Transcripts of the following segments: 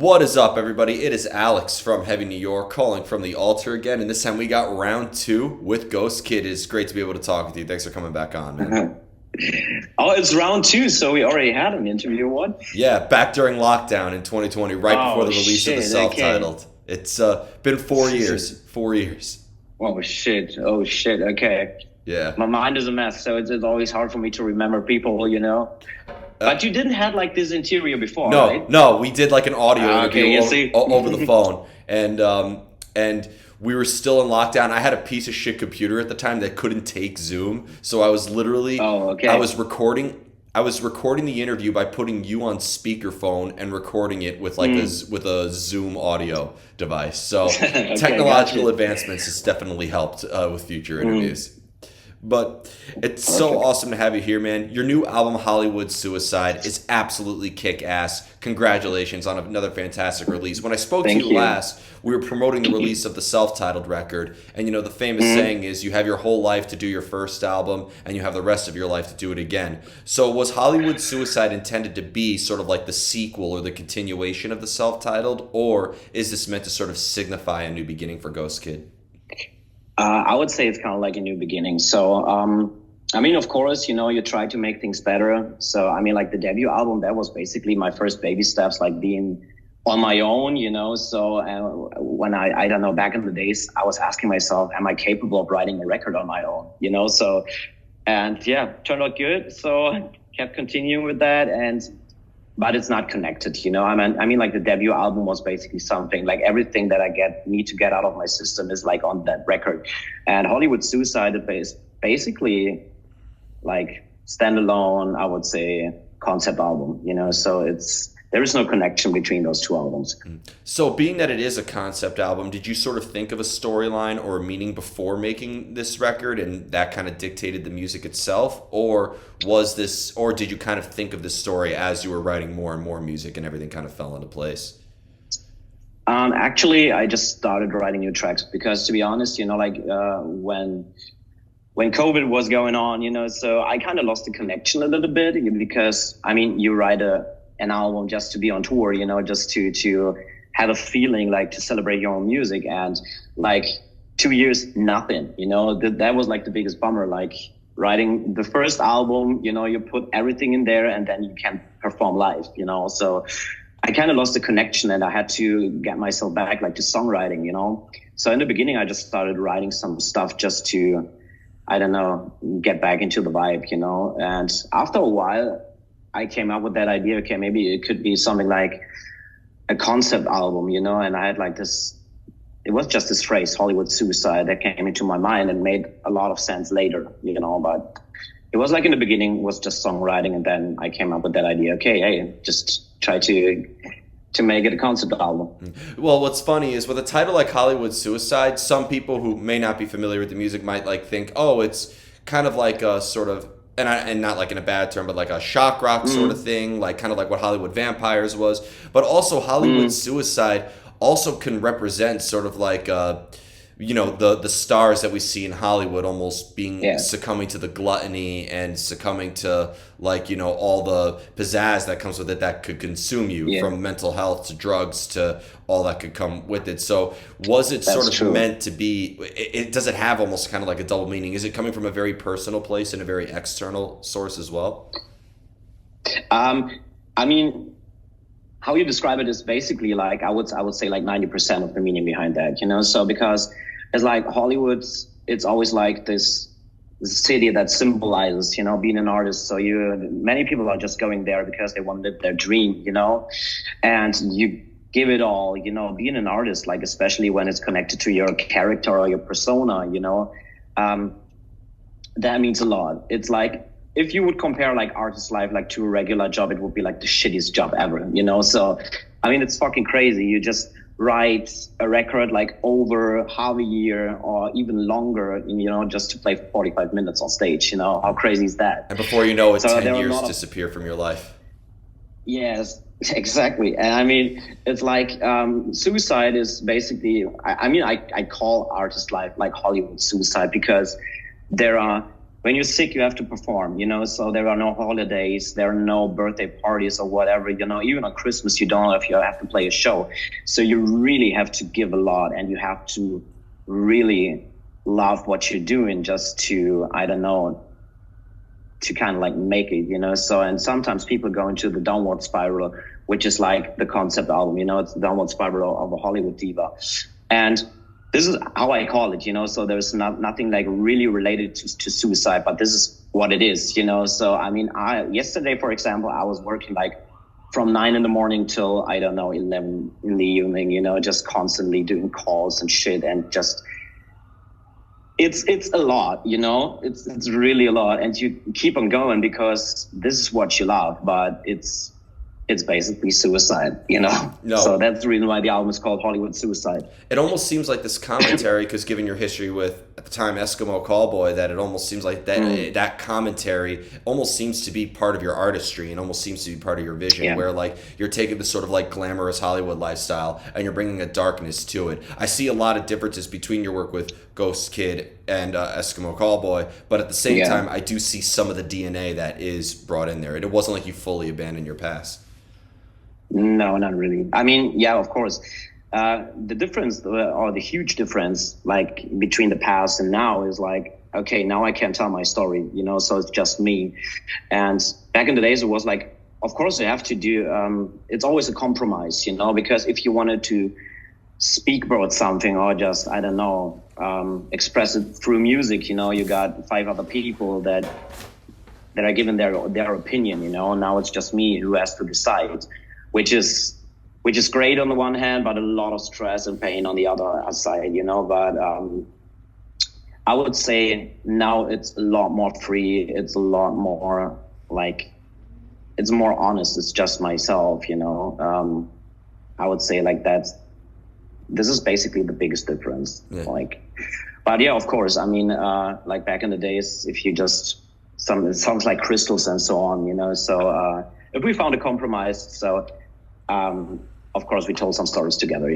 What is up, everybody? It is Alex from Heavy New York calling from the Alto again, and this time we got round two with Ghost Kid. It's great to be able to talk with you. Thanks for coming back on, man. Oh, it's round two, so we already had an interview. What? Yeah, back during lockdown in 2020, right before the release of the self-titled. Okay. It's been 4 years. 4 years. Oh shit! Oh shit! Okay. Yeah. My mind is a mess, so it's always hard for me to remember people, you know. But you didn't have like this interior before, right? No, we did like an audio interview see. over the phone, and we were still in lockdown. I had a piece of shit computer at the time that couldn't take Zoom, so I was literally I was recording the interview by putting you on speakerphone and recording it with like with a Zoom audio device. So Okay, technological gotcha. advancements has definitely helped with future interviews. But it's so awesome to have you here, man. Your new album, Hollywood Suicide, is absolutely kick-ass. Congratulations on another fantastic release. When I spoke to you last, we were promoting the release of the self-titled record. And, you know, the famous saying is you have your whole life to do your first album, and you have the rest of your life to do it again. So was Hollywood Suicide intended to be sort of like the sequel or the continuation of the self-titled? Or is this meant to sort of signify a new beginning for Ghost Kid? I would say it's kind of like a new beginning. So, I mean, of course, you know, you try to make things better. So, I mean, like the debut album, that was basically my first baby steps, like being on my own, you know. So when I don't know, back in the days, I was asking myself, am I capable of writing a record on my own, you know? So, and yeah, turned out good. So kept continuing with that. But it's not connected, you know. I mean, like the debut album was basically something like everything that I need to get out of my system is like on that record. And Hollywood Suicide is basically like standalone, I would say, concept album, you know. So there is no connection between those two albums. So being that it is a concept album, did you sort of think of a storyline or a meaning before making this record and that kind of dictated the music itself? Or did you kind of think of this story as you were writing more and more music and everything kind of fell into place? Actually, I just started writing new tracks because, to be honest, you know, like when COVID was going on, you know, so I kind of lost the connection a little bit because, I mean, you write an album just to be on tour, you know, just to have a feeling like to celebrate your own music. And like 2 years, nothing, you know, that was like the biggest bummer. Like writing the first album, you know, you put everything in there and then you can perform live, you know. So I kind of lost the connection and I had to get myself back like to songwriting, you know. So in the beginning, I just started writing some stuff just to, I don't know, get back into the vibe, you know. And after a while, I came up with that idea. Okay, maybe it could be something like a concept album, you know. And I had like this, it was just this phrase, Hollywood Suicide, that came into my mind and made a lot of sense later, you know. But it was like in the beginning was just songwriting, and then I came up with that idea. Okay, hey, just try to make it a concept album. Well, what's funny is with a title like Hollywood Suicide, some people who may not be familiar with the music might like think, oh, it's kind of like a sort of, and not like in a bad term, but like a shock rock sort of thing, like kind of like what Hollywood Vampires was. But also Hollywood Suicide also can represent sort of like you know, the stars that we see in Hollywood almost being succumbing to the gluttony and succumbing to, like, you know, all the pizzazz that comes with it that could consume you, from mental health to drugs to all that could come with it. So was it sort of meant to be, does it have almost kind of like a double meaning? Is it coming from a very personal place and a very external source as well? I mean, how you describe it is basically like I would say like 90% of the meaning behind that, you know. So because it's like Hollywood, it's always like this city that symbolizes, you know, being an artist. So many people are just going there because they want to live their dream, you know, and you give it all, you know. Being an artist, like especially when it's connected to your character or your persona, you know, that means a lot. It's like, if you would compare like artist life like to a regular job, it would be like the shittiest job ever, you know? So, I mean, it's fucking crazy. You just write a record like over half a year or even longer, you know, just to play for 45 minutes on stage, you know? How crazy is that? And before you know it, So 10 years disappear from your life. Yes, exactly. And I mean, it's like suicide is basically, I mean, I call artist life like Hollywood Suicide because there are when you're sick, you have to perform, so there are no holidays, there are no birthday parties or whatever, even on Christmas, you don't know if you have to play a show. So you really have to give a lot, and you have to really love what you're doing just to, I don't know, to kind of like make it, so, and sometimes people go into the downward spiral, which is like the concept album, it's the downward spiral of a Hollywood diva. And this is how I call it, so there's nothing like really related to suicide, but this is what it is, so I mean, yesterday, for example, I was working like from 9 a.m. till, I don't know, 11 in the evening, just constantly doing calls and shit, and just it's a lot, it's really a lot, and you keep on going because this is what you love, but it's basically suicide, No. So that's the reason why the album is called Hollywood Suicide. It almost seems like this commentary, because given your history with, at the time, Eskimo Callboy, that it almost seems like that commentary almost seems to be part of your artistry, and almost seems to be part of your vision, where like you're taking this sort of like glamorous Hollywood lifestyle and you're bringing a darkness to it. I see a lot of differences between your work with GHØSTKID and Eskimo Callboy, but at the same time, I do see some of the DNA that is brought in there. It wasn't like you fully abandoned your past. No, not really. I mean, yeah, of course. The difference, or the huge difference, like between the past and now, is like, okay, now I can tell my story, so it's just me. And back in the days, it was like, of course, you have to do. It's always a compromise, because if you wanted to speak about something, or just, I don't know, express it through music, you got 5 other people that are given their opinion, Now it's just me who has to decide. Which is great on the one hand, but a lot of stress and pain on the other side, But I would say now it's a lot more free. It's a lot more like, it's more honest. It's just myself, I would say like this is basically the biggest difference. Yeah. But yeah, of course. I mean, like back in the days, if you just it sounds like crystals and so on, So if we found a compromise, so. Of course, we told some stories together,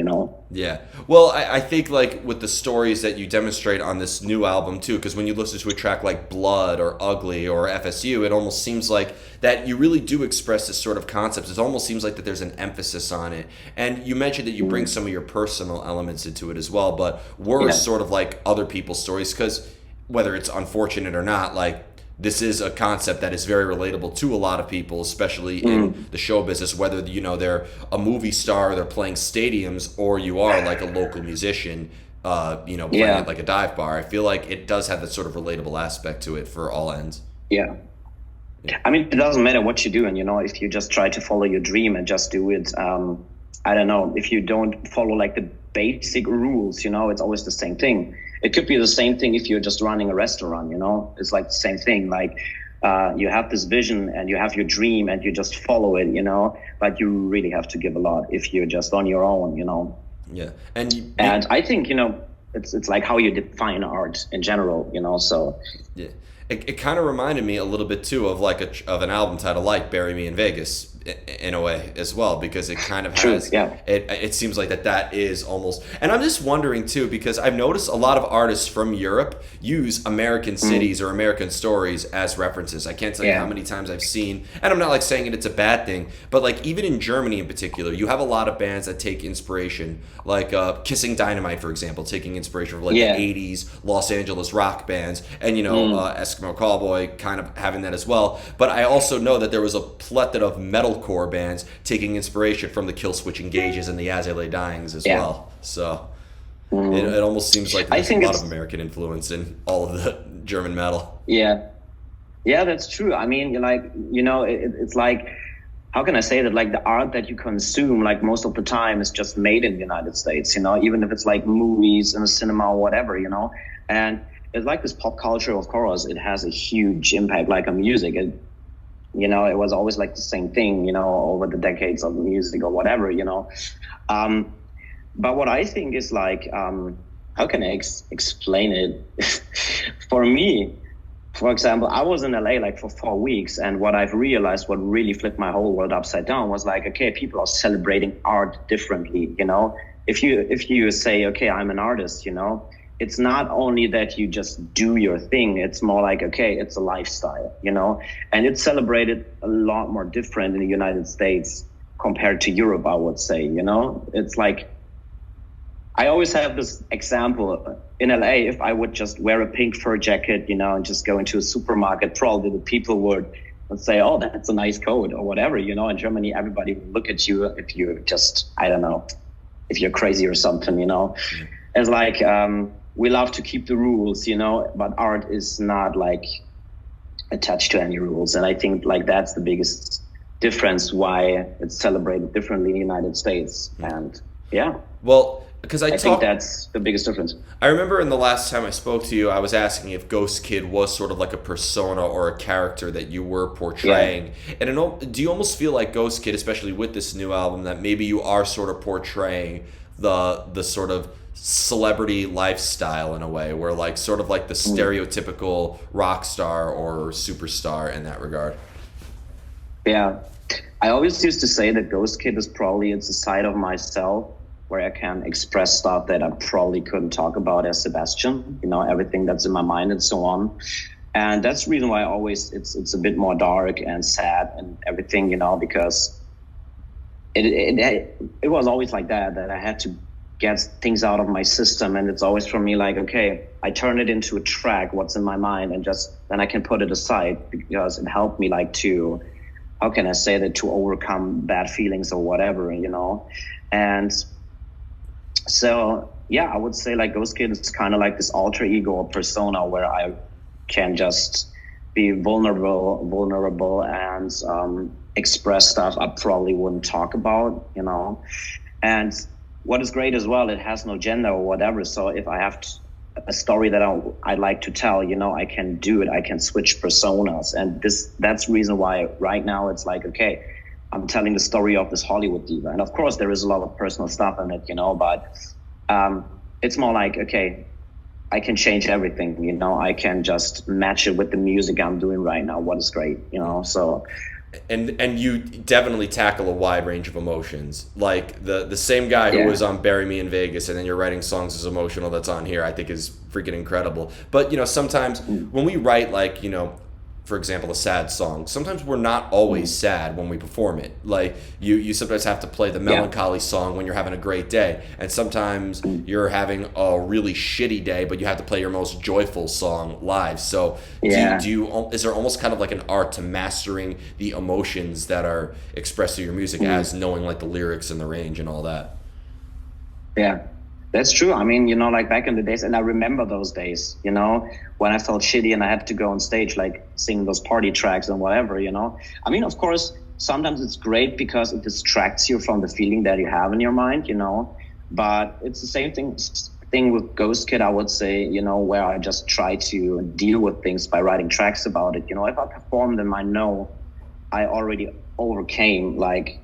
Yeah. Well, I think like with the stories that you demonstrate on this new album too, because when you listen to a track like Blood or Ugly or FSU, it almost seems like that you really do express this sort of concepts. It almost seems like that there's an emphasis on it. And you mentioned that you bring some of your personal elements into it as well, but words sort of like other people's stories, because whether it's unfortunate or not, like, this is a concept that is very relatable to a lot of people, especially in the show business, whether, they're a movie star, they're playing stadiums, or you are like a local musician, playing at like a dive bar. I feel like it does have that sort of relatable aspect to it for all ends. Yeah. I mean, it doesn't matter what you do. And, if you just try to follow your dream and just do it, I don't know, if you don't follow like the basic rules, it's always the same thing. It could be the same thing if you're just running a restaurant, It's like the same thing. Like you have this vision and you have your dream and you just follow it, But you really have to give a lot if you're just on your own, Yeah, and I think it's like how you define art in general, So yeah, it kind of reminded me a little bit too of like of an album title like "Bury Me in Vegas." In a way as well, because it kind of has it seems like that is almost, and I'm just wondering too, because I've noticed a lot of artists from Europe use American cities or American stories as references. I can't tell you how many times I've seen, and I'm not like saying it's a bad thing, but like even in Germany in particular, you have a lot of bands that take inspiration, like Kissing Dynamite, for example, taking inspiration from like the 80s Los Angeles rock bands, and Eskimo Callboy kind of having that as well. But I also know that there was a plethora of metalcore bands taking inspiration from the Killswitch Engages and the As I Lay Dyings as well. So it almost seems like there's a lot of American influence in all of the German metal. Yeah, that's true. I mean, it's like, how can I say that? Like the art that you consume, like most of the time, is just made in the United States. Even if it's like movies in a cinema or whatever. And it's like this pop culture. Of course, it has a huge impact, like on music. It was always like the same thing, over the decades of music or whatever, But what I think is like, how can I explain it? For me, for example, I was in LA like for 4 weeks, and what I've realized, what really flipped my whole world upside down, was like, okay, people are celebrating art differently, If you say, okay, I'm an artist, it's not only that you just do your thing, it's more like, okay, it's a lifestyle, you know, and it's celebrated a lot more different in the United States compared to Europe, I would say, you know. It's like, I always have this example in LA. If I would just wear a pink fur jacket, you know, and just go into a supermarket, probably the people would say, oh, that's a nice coat or whatever, you know. In Germany, everybody would look at you if you're just, I don't know, if you're crazy or something, you know. It's like, we love to keep the rules, you know, but art is not like attached to any rules. And I think like that's the biggest difference why it's celebrated differently in the United States. And yeah. Well, because I think that's the biggest difference. I remember in the last time I spoke to you, I was asking if GHØSTKID was sort of like a persona or a character that you were portraying. Yeah. And do you almost feel like GHØSTKID, especially with this new album, that maybe you are sort of portraying the sort of celebrity lifestyle in a way, where like sort of like the stereotypical rock star or superstar in that regard? Yeah. I always used to say that GHØSTKID is probably, it's a side of myself where I can express stuff that I probably couldn't talk about as Sebastian, you know, everything that's in my mind and so on. And that's the reason why it's a bit more dark and sad and everything, you know, because it was always like that I had to get things out of my system. And it's always for me like, okay, I turn it into a track, what's in my mind, and just then I can put it aside, because it helped me like to, how can I say that, to overcome bad feelings or whatever, you know. And so, yeah, I would say like GHØSTKID is kind of like this alter ego or persona where I can just be vulnerable and express stuff I probably wouldn't talk about, you know. And what is great as well, it has no gender or whatever. So if I have a story that I'd like to tell, you know, I can do it. I can switch personas. And that's the reason why right now it's like, okay, I'm telling the story of this Hollywood diva. And of course, there is a lot of personal stuff in it, you know, but it's more like, okay, I can change everything, you know, I can just match it with the music I'm doing right now. What is great, you know, so. And you definitely tackle a wide range of emotions. Like the same guy who was on Bury Me in Vegas, and then you're writing songs as emotional that's on here, I think is freaking incredible. But, you know, sometimes when we write, like, you know, for example, a sad song, sometimes we're not always sad when we perform it. Like you sometimes have to play the melancholy song when you're having a great day, and sometimes you're having a really shitty day, but you have to play your most joyful song live. So do you is there almost kind of like an art to mastering the emotions that are expressed through your music, as knowing like the lyrics and the range and all that? Yeah. That's true. I mean, you know, like back in the days, and I remember those days, you know, when I felt shitty and I had to go on stage, like sing those party tracks and whatever, you know. I mean, of course, sometimes it's great because it distracts you from the feeling that you have in your mind, you know. But it's the same thing with GHØSTKID, I would say, you know, where I just try to deal with things by writing tracks about it. You know, if I perform them, I know I already overcame, like,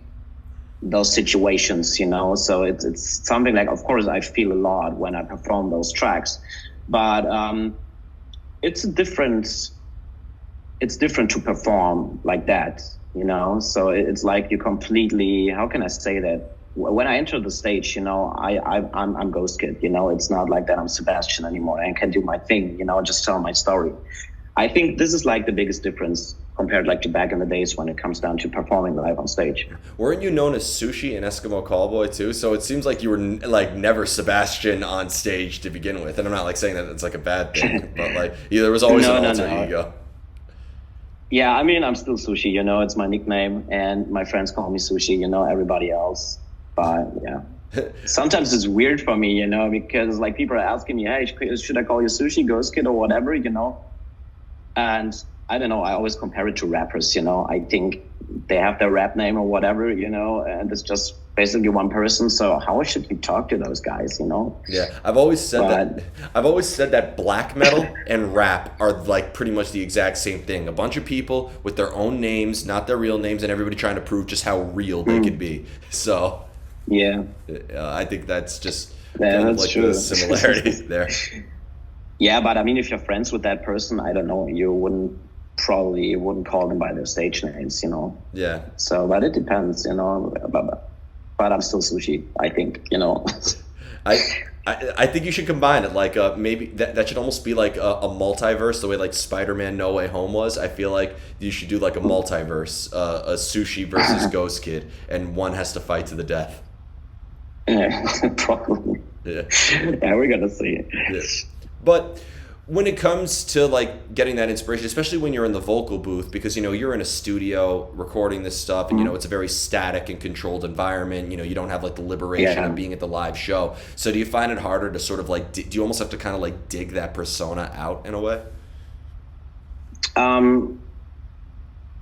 those situations, you know. So it's something like, of course I feel a lot when I perform those tracks, but it's different to perform like that, you know. So it's like you completely, how can I say that, when I enter the stage, you know, I'm GHØSTKID, you know. It's not like that I'm Sebastian anymore and can do my thing, you know, just tell my story. I think this is like the biggest difference compared like to back in the days when it comes down to performing live on stage. Weren't you known as Sushi and Eskimo Callboy too? So it seems like you were like never Sebastian on stage to begin with. And I'm not like saying that it's like a bad thing, but like there was always an alter ego. Yeah, I mean, I'm still Sushi, you know, it's my nickname, and my friends call me Sushi, you know, everybody else. But yeah. Sometimes it's weird for me, you know, because like people are asking me, hey, should I call you Sushi, GHØSTKID or whatever, you know? And I don't know, I always compare it to rappers, you know. I think they have their rap name or whatever, you know, and it's just basically one person. So how should you talk to those guys, you know? Yeah, I've always said that black metal and rap are like pretty much the exact same thing. A bunch of people with their own names, not their real names, and everybody trying to prove just how real they could be. So yeah, I think that's just kind of like the similarities there. Yeah, but I mean, if you're friends with that person, I don't know, you wouldn't call them by their stage names, you know. Yeah. So, but it depends, you know. But I'm still Sushi, I think, you know. I think you should combine it. Like maybe that should almost be like a multiverse, the way like Spider-Man No Way Home was. I feel like you should do like a multiverse, a Sushi versus Ghost Kid, and one has to fight to the death. Yeah, probably. Yeah. Yeah, we're gonna see it. Yeah. But when it comes to like getting that inspiration, especially when you're in the vocal booth, because you're in a studio recording this stuff, and it's a very static and controlled environment. You don't have like the liberation of being at the live show. So do you find it harder to sort of like do you almost have to kind of like dig that persona out in a way?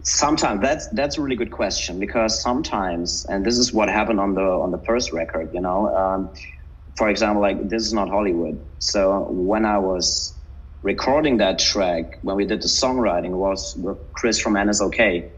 Sometimes that's a really good question, because sometimes, and this is what happened on the first record, for example, like This Is Not Hollywood. So when I was recording that track, when we did the songwriting, was with Chris from NSOK.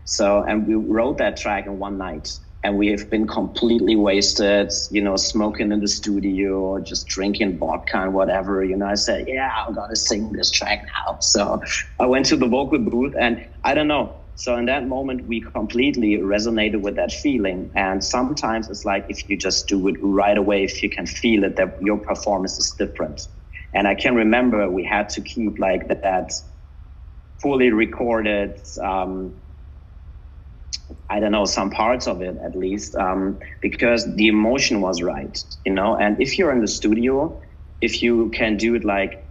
So, and we wrote that track in one night, and we have been completely wasted, smoking in the studio, just drinking vodka and whatever. I said, yeah, I'm gonna sing this track now. So I went to the vocal booth, and I don't know. So in that moment, we completely resonated with that feeling. And sometimes it's like, if you just do it right away, if you can feel it, that your performance is different. And I can remember we had to keep like that fully recorded, I don't know, some parts of it at least, because the emotion was right, And if you're in the studio, if you can do it like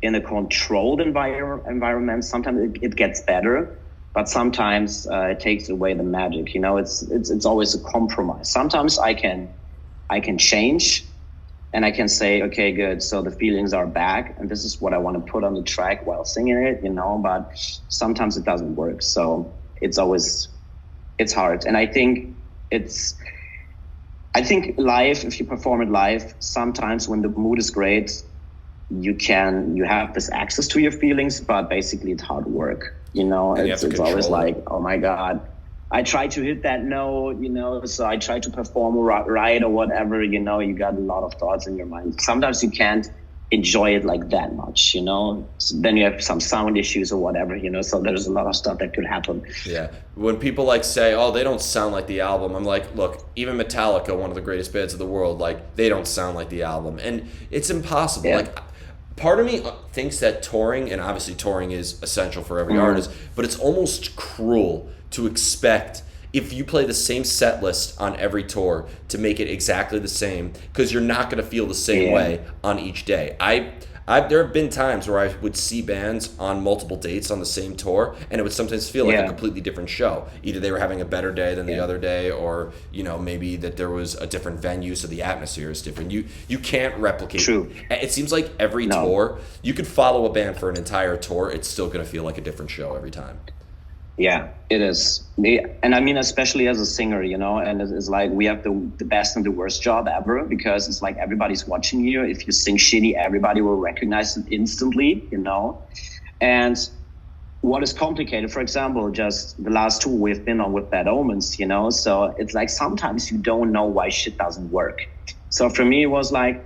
in a controlled environment, sometimes it gets better, but sometimes it takes away the magic. It's always a compromise. Sometimes I can change. And I can say, okay, good. So the feelings are back, and this is what I want to put on the track while singing it, but sometimes it doesn't work. So it's hard. And I think live, if you perform it live, sometimes when the mood is great, you have this access to your feelings, but basically it's hard work. It's always like, oh my God, I try to hit that note, so I try to perform right or whatever, you got a lot of thoughts in your mind. Sometimes you can't enjoy it like that much, So then you have some sound issues or whatever, so there's a lot of stuff that could happen. Yeah. When people like say, oh, they don't sound like the album, I'm like, look, even Metallica, one of the greatest bands of the world, like they don't sound like the album. And it's impossible. Yeah. Like part of me thinks that touring, and obviously touring is essential for every artist, but it's almost cruel to expect, if you play the same set list on every tour, to make it exactly the same, because you're not going to feel the same way on each day. There have been times where I would see bands on multiple dates on the same tour, and it would sometimes feel like a completely different show. Either they were having a better day than the other day, or maybe that there was a different venue, so the atmosphere is different. You can't replicate. True. It seems like every tour, you could follow a band for an entire tour, it's still going to feel like a different show every time. Yeah, it is. And I mean, especially as a singer, and it's like we have the best and the worst job ever, because it's like everybody's watching you. If you sing shitty, everybody will recognize it instantly, And what is complicated, for example, just the last tour we've been on with Bad Omens, so it's like sometimes you don't know why shit doesn't work. So for me, it was like,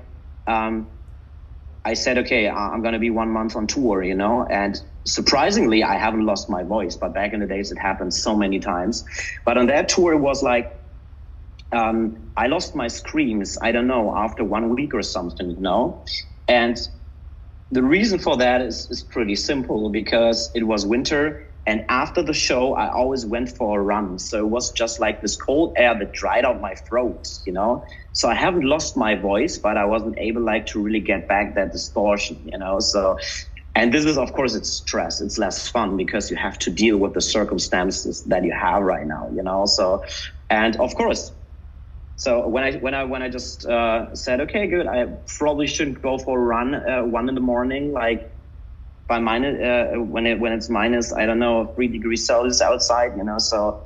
I said, okay, I'm going to be 1 month on tour, and surprisingly, I haven't lost my voice, but back in the days, it happened so many times. But on that tour, it was like, I lost my screams, I don't know, after 1 week or something, And the reason for that is pretty simple, because it was winter, and after the show, I always went for a run. So it was just like this cold air that dried out my throat, So I haven't lost my voice, but I wasn't able to really get back that distortion, So, and this is, of course, it's stress. It's less fun because you have to deal with the circumstances that you have right now, So, and of course, so when I just said, okay, good, I probably shouldn't go for a run 1 a.m, like by minus when it's minus, I don't know, 3 degrees Celsius outside, So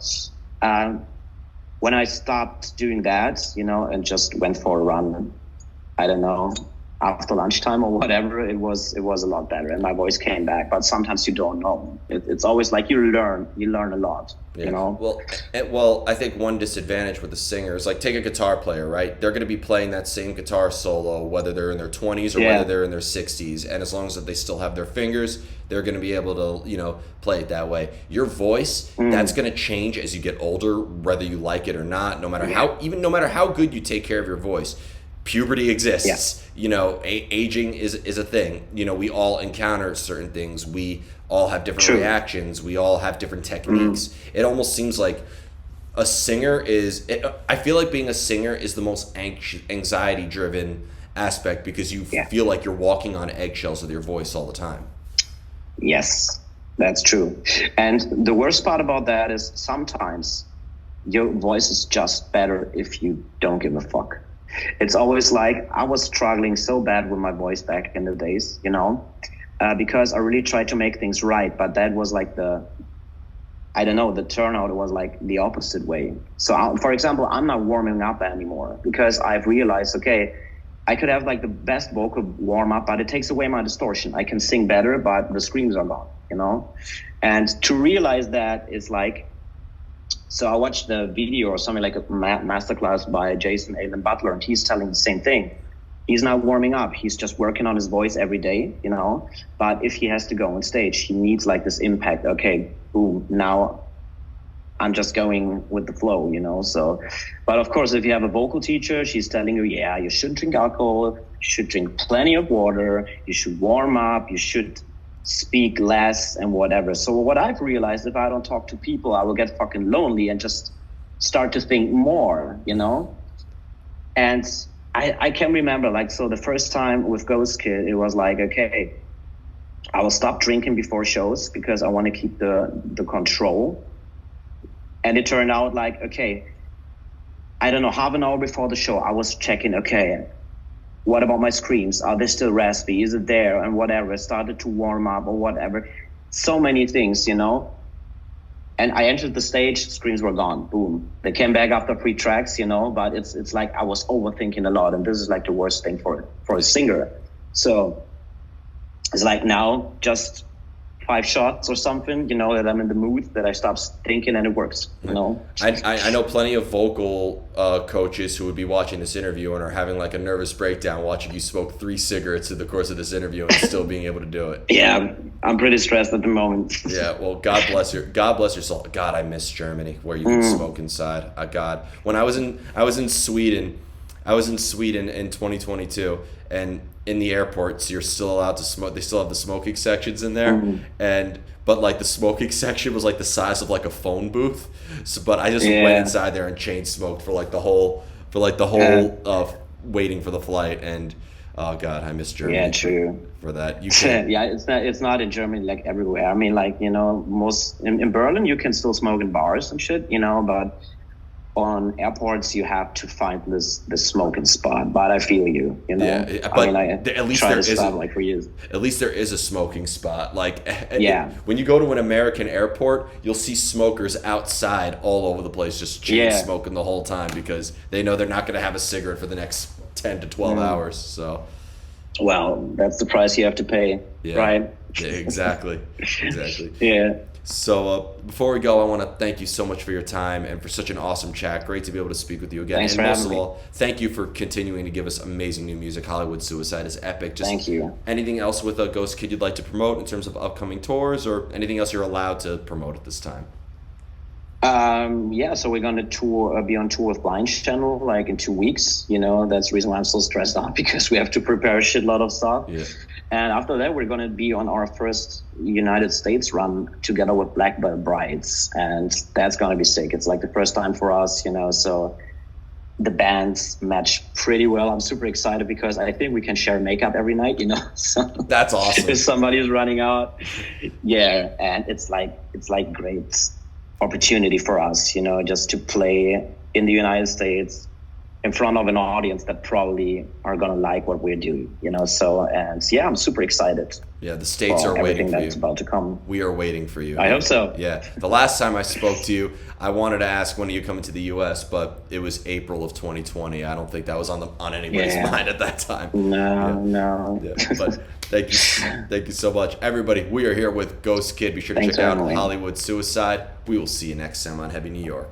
when I stopped doing that, and just went for a run, I don't know, after lunchtime or whatever, it was a lot better, and my voice came back. But sometimes you don't know. It's always like you learn a lot. Well, I think one disadvantage with the singer is, like, take a guitar player, right? They're going to be playing that same guitar solo whether they're in their 20s or whether they're in their 60s, and as long as they still have their fingers, they're going to be able to play it that way. Your voice, that's going to change as you get older, whether you like it or not. No matter how good you take care of your voice, puberty exists. Yeah. You know, aging is a thing. You know, we all encounter certain things. We all have different reactions. We all have different techniques. It almost seems like a singer I feel like being a singer is the most anxiety driven aspect, because you feel like you're walking on eggshells with your voice all the time. Yes, that's true. And the worst part about that is sometimes your voice is just better if you don't give a fuck. It's always like, I was struggling so bad with my voice back in the days, you know, because I really tried to make things right. But that was like the turnout was like the opposite way. So, for example, I'm not warming up anymore because I've realized, okay, I could have like the best vocal warm up, but it takes away my distortion. I can sing better, but the screams are gone, you know? And to realize that is like, so I watched the video or something like a masterclass by Jason Alan Butler, and he's telling the same thing. He's not warming up. He's just working on his voice every day, you know? But if he has to go on stage, he needs like this impact. Okay, boom, now I'm just going with the flow, you know? So, but of course, if you have a vocal teacher, she's telling you, yeah, you should drink alcohol, you should drink plenty of water, you should warm up, you should speak less and whatever. So what I've realized, if I don't talk to people, I will get fucking lonely and just start to think more, you know? And I can remember, like, so the first time with GHØSTKID, it was like, okay, I will stop drinking before shows because I want to keep the control. And it turned out like, okay, I don't know, half an hour before the show, I was checking, okay, what about my screams? Are they still raspy? Is it there? And whatever, started to warm up or whatever. So many things, you know? And I entered the stage, screams were gone, boom. They came back after 3 tracks, you know, but it's like I was overthinking a lot, and this is like the worst thing for a singer. So it's like now just 5 shots or something, you know, that I'm in the mood, that I stop thinking, and it works, you know? I know plenty of vocal coaches who would be watching this interview and are having like a nervous breakdown watching you smoke 3 cigarettes in the course of this interview and still being able to do it. Yeah, I'm pretty stressed at the moment. Yeah, well, God bless your soul. God, I miss Germany, where you can smoke inside. God, when I was in Sweden in 2022, and in the airports you're still allowed to smoke. They still have the smoking sections in there, but like the smoking section was like the size of like a phone booth. So, but I just went inside there and chain smoked for the whole waiting for the flight. And oh God, I miss Germany. Yeah, true. For that, you can. Yeah, it's not in Germany like everywhere. I mean, like, you know, most in Berlin you can still smoke in bars and shit, you know, but on airports you have to find this smoking spot. But I feel you know. Yeah, but at least there is like for years. At least there is a smoking spot. Like, yeah, when you go to an American airport, you'll see smokers outside all over the place, just chain smoking the whole time, because they know they're not going to have a cigarette for the next 10 to 12 hours. So, well, that's the price you have to pay, right? Yeah, exactly. Yeah. So before we go, I want to thank you so much for your time and for such an awesome chat. Great to be able to speak with you again. Thanks and for most having of all, thank you for continuing to give us amazing new music. Hollywood Suicide is epic. Just thank you. Anything else with a GHØSTKID you'd like to promote in terms of upcoming tours, or anything else you're allowed to promote at this time? Yeah, so we're gonna be on tour with Blind Channel like in 2 weeks. You know, that's the reason why I'm so stressed out, because we have to prepare a shitload of stuff. Yeah. And after that, we're gonna be on our first United States run together with Black Belt Brides, and that's gonna be sick. It's like the first time for us, you know. So the bands match pretty well. I'm super excited because I think we can share makeup every night, you know. So that's awesome. If somebody is running out, yeah, and it's like great opportunity for us, you know, just to play in the United States in front of an audience that probably are gonna like what we're doing, you know. So, and yeah, I'm super excited. Yeah, the States are waiting for you. That's about to come. We are waiting for you. I hope so. Yeah. The last time I spoke to you, I wanted to ask when are you coming to the U.S., but it was April of 2020. I don't think that was on anybody's mind at that time. No. Yeah. But thank you so much, everybody. We are here with GHØSTKID. Be sure to check out Hollywood Suicide. We will see you next time on Heavy New York.